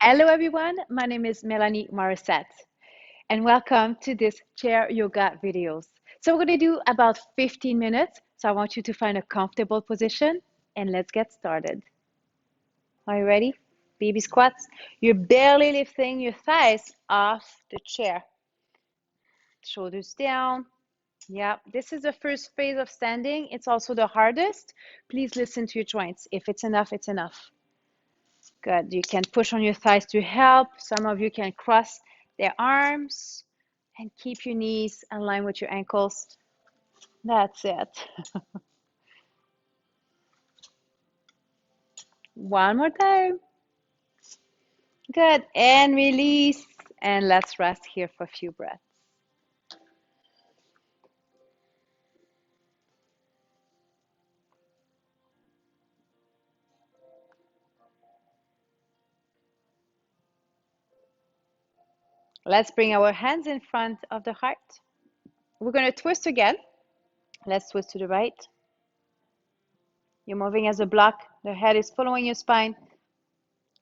Hello, everyone. My name is Melanie Morissette, and welcome to this chair yoga videos. So we're going to do about 15 minutes. So I want you to find a comfortable position, and let's get started. Are you ready? Baby squats. You're barely lifting your thighs off the chair. Shoulders down. Yeah, this is the first phase of standing. It's also the hardest. Please listen to your joints. If it's enough, it's enough. Good. You can push on your thighs to help. Some of you can cross their arms and keep your knees aligned with your ankles. That's it. One more time. Good. And release. And let's rest here for a few breaths. Let's bring our hands in front of the heart. We're going to twist again. Let's twist to the right. You're moving as a block. The head is following your spine.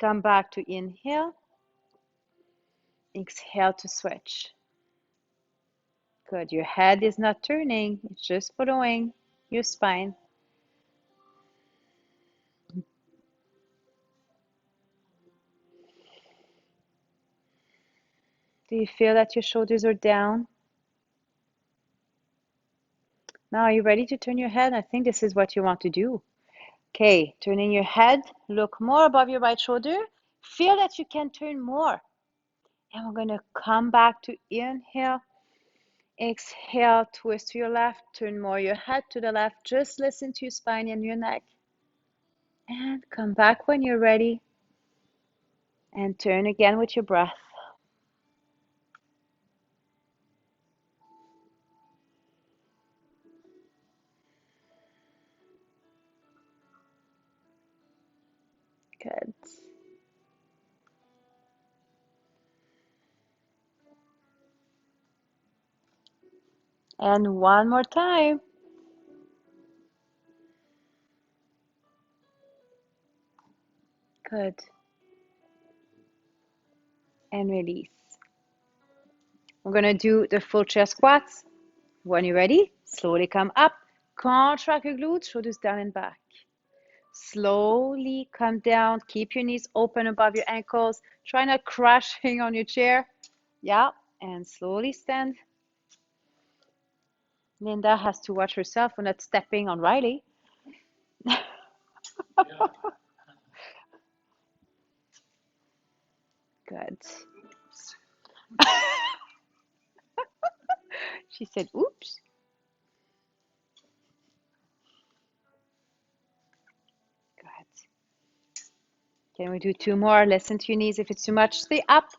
Come back to inhale. Exhale to switch. Good. Your head is not turning. It's just following your spine. Do you feel that your shoulders are down? Now, are you ready to turn your head? I think this is what you want to do. Okay, turning your head, look more above your right shoulder. Feel that you can turn more. And we're going to come back to inhale. Exhale, twist to your left, turn more your head to the left. Just listen to your spine and your neck. And come back when you're ready. And turn again with your breath. Good. And one more time. Good. And release. We're going to do the full chair squats. When you're ready, slowly come up. Contract your glutes, shoulders down and back. Slowly come down. Keep your knees open above your ankles. Try not crashing on your chair. Yeah, and slowly stand. Linda has to watch herself for not stepping on Riley. Good. She said, oops. Good. Can we do two more? Listen to your knees. If it's too much, stay up.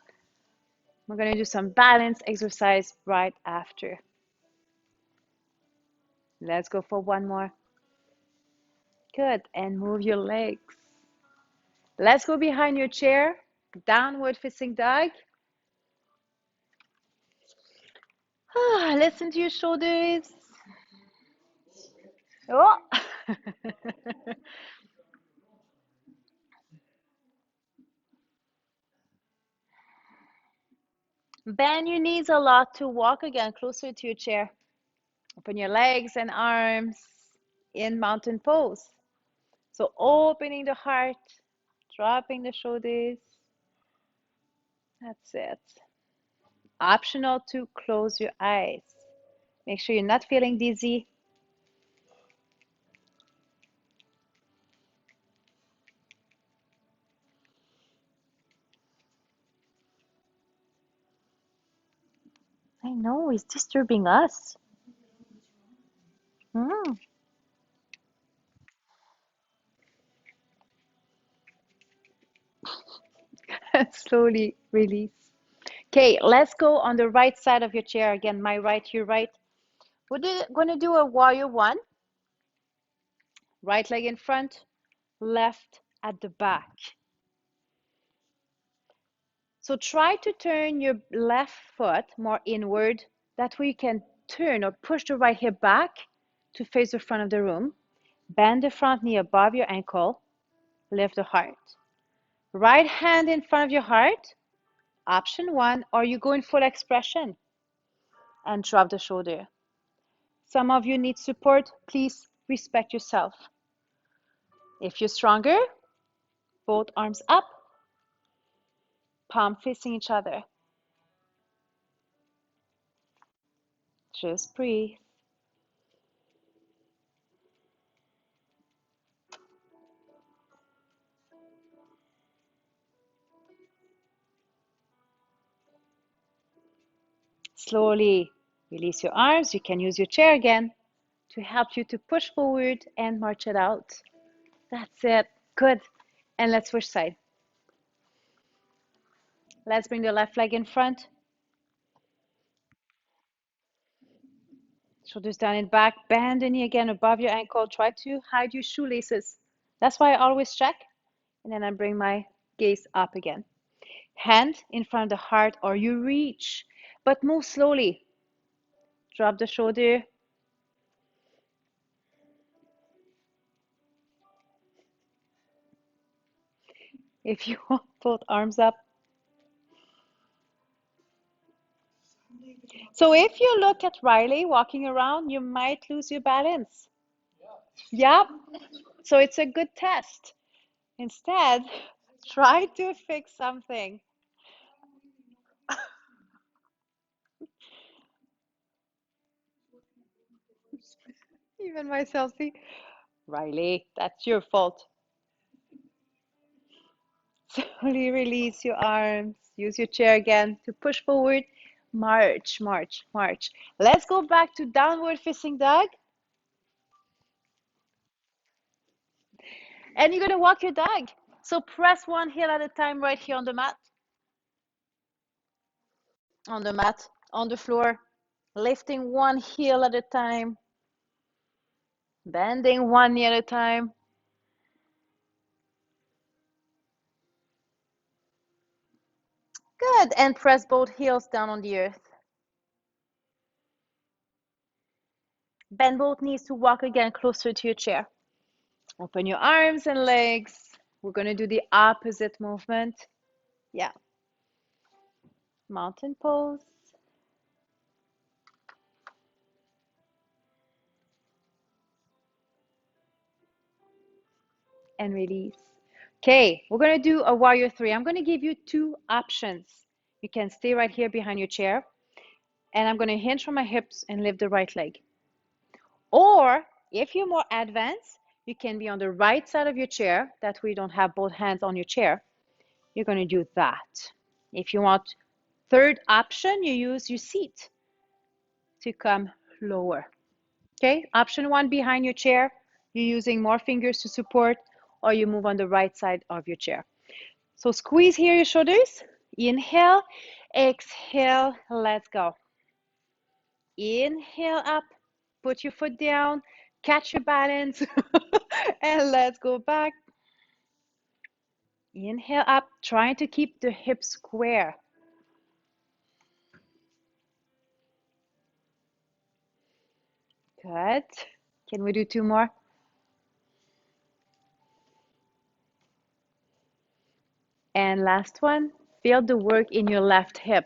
We're going to do some balance exercise right after. Let's go for one more. Good. And move your legs. Let's go behind your chair. Downward facing dog. Listen to your shoulders. Oh. Bend your knees a lot to walk again closer to your chair. Open your legs and arms in mountain pose. So opening the heart, dropping the shoulders. That's it. Optional to close your eyes. Make sure you're not feeling dizzy. I know, it's disturbing us. Mm. Slowly release. Okay, let's go on the right side of your chair. Again, my right, your right. We're going to do a warrior one. Right leg in front, left at the back. So try to turn your left foot more inward. That way you can turn or push the right hip back to face the front of the room. Bend the front knee above your ankle. Lift the heart. Right hand in front of your heart, option one, or you go in full expression and drop the shoulder. Some of you need support, please respect yourself. If you're stronger, both arms up, palm facing each other. Just breathe. Slowly release your arms. You can use your chair again to help you to push forward and march it out. That's it. Good. And let's switch side. Let's bring the left leg in front. Shoulders down and back. Bend the knee again above your ankle. Try to hide your shoelaces. That's why I always check. And then I bring my gaze up again. Hand in front of the heart or you reach, but move slowly. Drop the shoulder. If you want, both arms up. So if you look at Riley walking around, you might lose your balance. Yep. So it's a good test. Instead, try to fix something. Even myself, see, Riley, that's your fault. Slowly release your arms. Use your chair again to push forward. March, march, march. Let's go back to downward facing dog. And you're going to walk your dog. So press one heel at a time right here on the mat, on the floor. Lifting one heel at a time. Bending one knee at a time. Good. And press both heels down on the earth. Bend both knees to walk again closer to your chair. Open your arms and legs. We're going to do the opposite movement. Yeah. Mountain pose. And release. Okay, we're going to do a warrior three. I'm going to give you two options. You can stay right here behind your chair. And I'm going to hinge from my hips and lift the right leg. Or if you're more advanced, you can be on the right side of your chair. That way you don't have both hands on your chair. You're going to do that. If you want third option, you use your seat to come lower. Okay, option one, behind your chair, you're using more fingers to support, or you move on the right side of your chair. So squeeze here your shoulders. Inhale, exhale, let's go. Inhale up, put your foot down, catch your balance, and let's go back. Inhale up, trying to keep the hips square. Good. Can we do two more? And last one, feel the work in your left hip.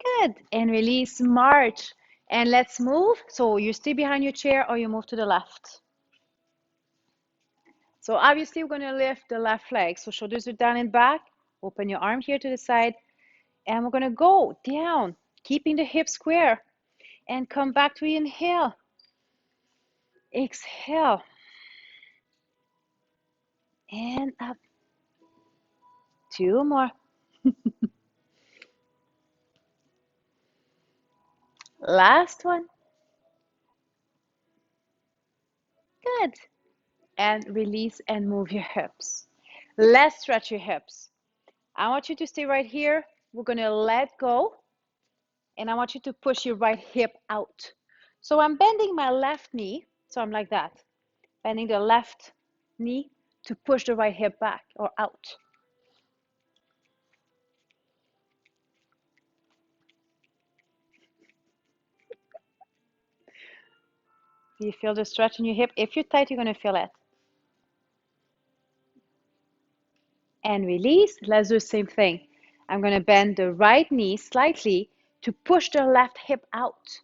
Good. And release, march. And let's move. So you stay behind your chair or you move to the left. So obviously we're going to lift the left leg. So shoulders are down and back. Open your arm here to the side. And we're going to go down, keeping the hips square. And come back to inhale. Exhale. And up. Two more. Last one. Good. And release and move your hips. Let's stretch your hips. I want you to stay right here. We're going to let go. And I want you to push your right hip out. So I'm bending my left knee. So I'm like that. Bending the left knee to push the right hip back or out. Do you feel the stretch in your hip? If you're tight, you're going to feel it. and release. Let's do the same thing. I'm going to bend the right knee slightly to push the left hip out.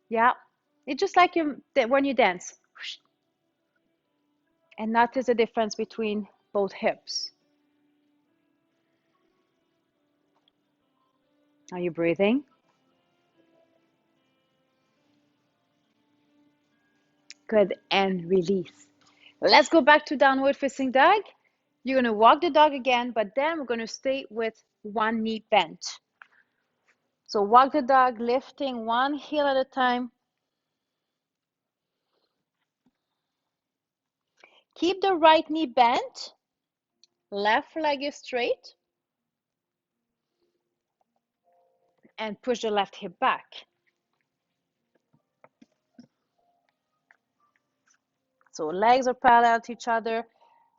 Yeah, it's just like when you dance. And notice the difference between both hips. Are you breathing? Good, and release. Let's go back to downward facing dog. You're going to walk the dog again, but then we're going to stay with one knee bent. So walk the dog, lifting one heel at a time. Keep the right knee bent. Left leg is straight. And push the left hip back. So legs are parallel to each other.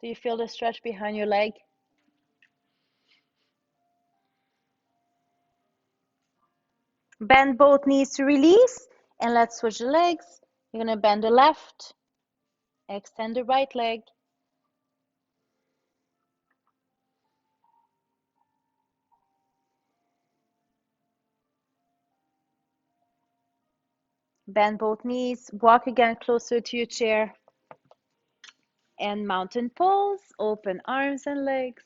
Do you feel the stretch behind your leg? Bend both knees to release, and let's switch the legs. You're going to bend the left, extend the right leg. Bend both knees, walk again closer to your chair. And mountain pose, open arms and legs.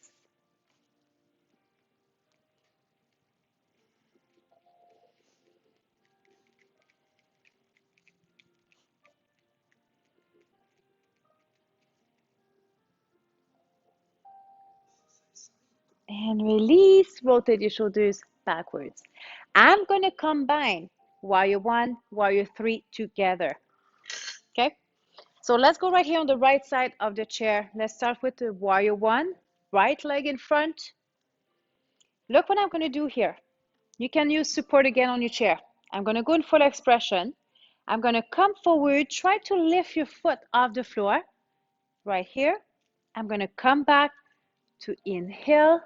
And release, rotate your shoulders backwards. I'm going to combine warrior one, warrior three together. Okay, so let's go right here on the right side of the chair. Let's start with the warrior one, right leg in front. Look what I'm going to do here. You can use support again on your chair. I'm going to go in full expression. I'm going to come forward, try to lift your foot off the floor. Right here. I'm going to come back to inhale.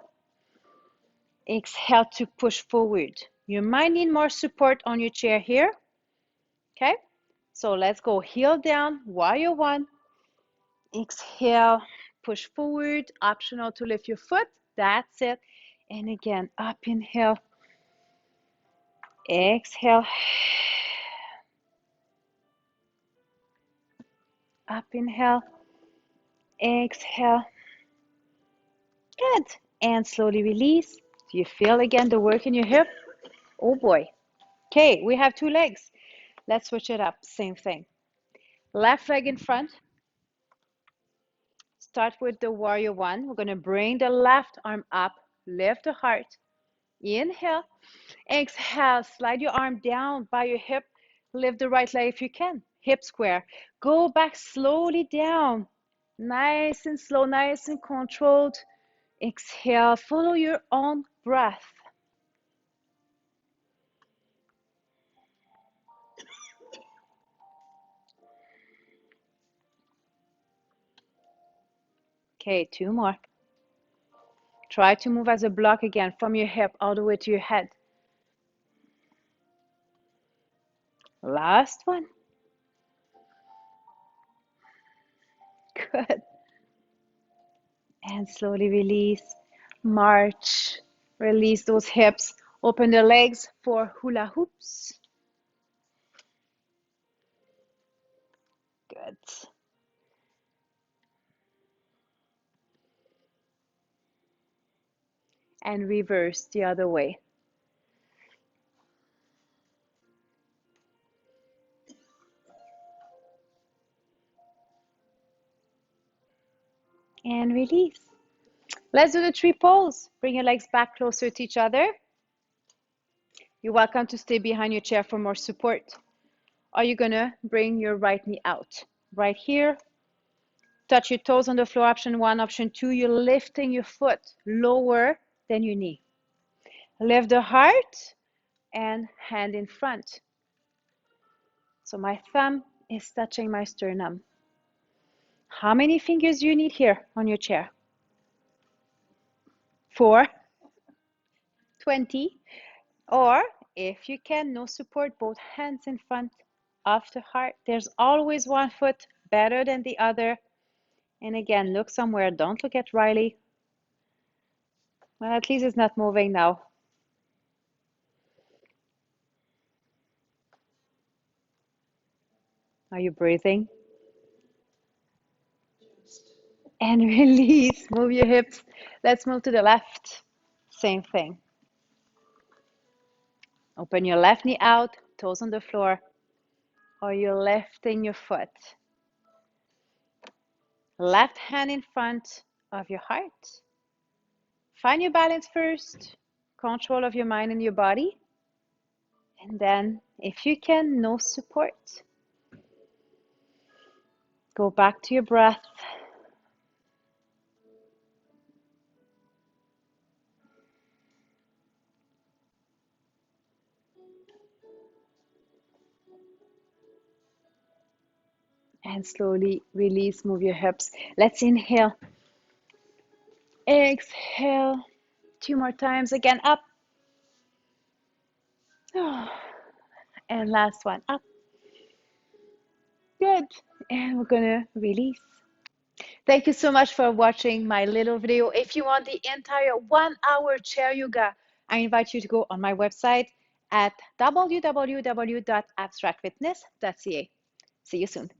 Exhale to push forward. You might need more support on your chair here. Okay, so let's go heel down, warrior one. Exhale, push forward, optional to lift your foot. That's it. And again, up inhale. Exhale. Up inhale. Exhale. Good. And slowly release. Do you feel again the work in your hip? Oh boy. Okay, we have two legs. Let's switch it up. Same thing. Left leg in front. Start with the warrior one. We're going to bring the left arm up. Lift the heart. Inhale. Exhale. Slide your arm down by your hip. Lift the right leg if you can. Hip square. Go back slowly down. Nice and slow, nice and controlled. Exhale. Follow your own breath. Okay, two more. Try to move as a block again from your hip all the way to your head. Last one. Good. And slowly release. March. Release those hips. Open the legs for hula hoops. Good. And reverse the other way. And release. Let's do the tree pose. Bring your legs back closer to each other. You're welcome to stay behind your chair for more support. Are you gonna bring your right knee out? Right here. Touch your toes on the floor, option one. Option two, you're lifting your foot lower than your knee. Lift the heart and hand in front. So my thumb is touching my sternum. How many fingers do you need here on your chair? 4, 20, or if you can, no support, both hands in front of the heart. There's always one foot better than the other. And again, look somewhere. Don't look at Riley. Well, at least it's not moving now. Are you breathing? And release. Move your hips. Let's move to the left. Same thing. Open your left knee out, toes on the floor, or you're lifting your foot. Left hand in front of your heart. Find your balance first, control of your mind and your body. And then, if you can, no support. Go back to your breath. And slowly release, move your hips. Let's inhale. Exhale. 2 more times. Again, up. And last one, up. Good. And we're gonna release. Thank you so much for watching my little video. If you want the entire 1-hour chair yoga, I invite you to go on my website at www.abstractfitness.ca. See you soon.